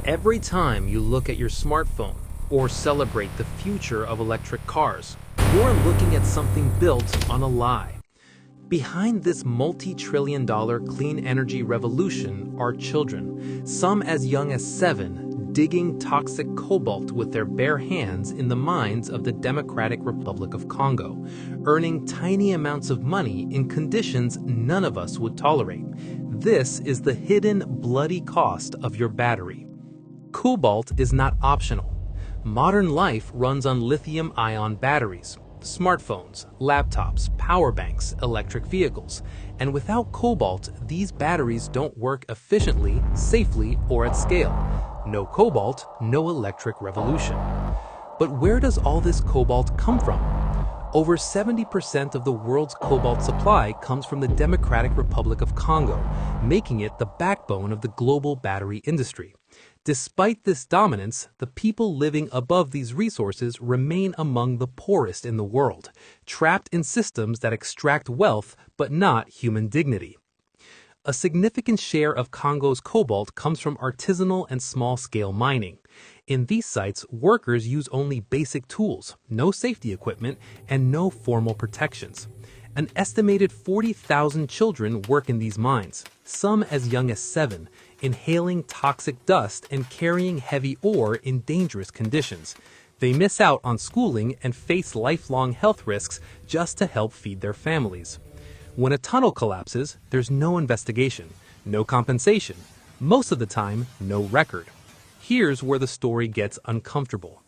Every time you look at your smartphone or celebrate the future of electric cars, you're looking at something built on a lie. Behind this multi-trillion-dollar clean energy revolution are children, some as young as 7, digging toxic cobalt with their bare hands in the mines of the Democratic Republic of Congo, earning tiny amounts of money in conditions none of us would tolerate. This is the hidden, bloody cost of your battery. Cobalt is not optional. Modern life runs on lithium-ion batteries, smartphones, laptops, power banks, electric vehicles. And without cobalt, these batteries don't work efficiently, safely, or at scale. No cobalt, no electric revolution. But where does all this cobalt come from? Over 70% of the world's cobalt supply comes from the Democratic Republic of Congo, making it the backbone of the global battery industry. Despite this dominance, the people living above these resources remain among the poorest in the world, trapped in systems that extract wealth but not human dignity. A significant share of Congo's cobalt comes from artisanal and small-scale mining. In these sites, workers use only basic tools, no safety equipment, and no formal protections. An estimated 40,000 children work in these mines, some as young as 7, inhaling toxic dust and carrying heavy ore in dangerous conditions. They miss out on schooling and face lifelong health risks just to help feed their families. When a tunnel collapses, there's no investigation, no compensation, most of the time, no record. Here's where the story gets uncomfortable.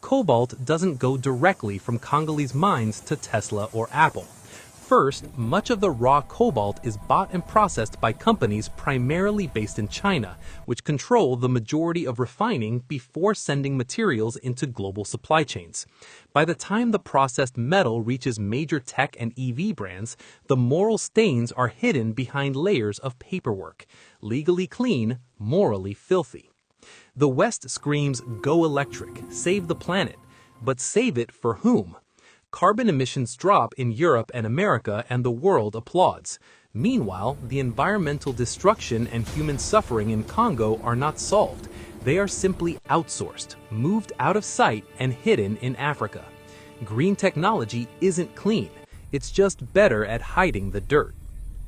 Cobalt doesn't go directly from Congolese mines to Tesla or Apple. First, much of the raw cobalt is bought and processed by companies primarily based in China, which control the majority of refining before sending materials into global supply chains. By the time the processed metal reaches major tech and EV brands, the moral stains are hidden behind layers of paperwork. Legally clean, morally filthy. The West screams, "Go electric, save the planet." But save it for whom? Carbon emissions drop in Europe and America, and the world applauds. Meanwhile, the environmental destruction and human suffering in Congo are not solved. They are simply outsourced, moved out of sight, and hidden in Africa. Green technology isn't clean. It's just better at hiding the dirt.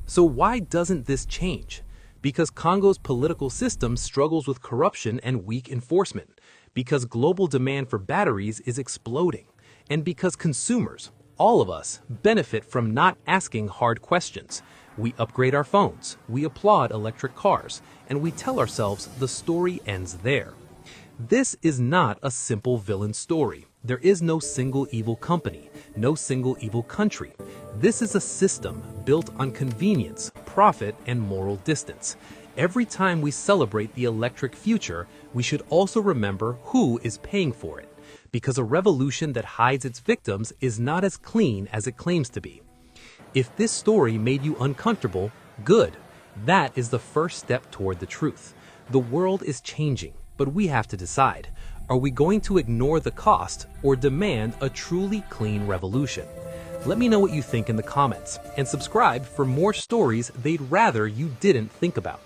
So why doesn't this change? Because Congo's political system struggles with corruption and weak enforcement. Because global demand for batteries is exploding. And because consumers, all of us, benefit from not asking hard questions. We upgrade our phones, we applaud electric cars, and we tell ourselves the story ends there. This is not a simple villain story. There is no single evil company, no single evil country. This is a system built on convenience, profit, and moral distance. Every time we celebrate the electric future, we should also remember who is paying for it. Because a revolution that hides its victims is not as clean as it claims to be. If this story made you uncomfortable, good. That is the first step toward the truth. The world is changing, but we have to decide. Are we going to ignore the cost or demand a truly clean revolution? Let me know what you think in the comments, and subscribe for more stories they'd rather you didn't think about.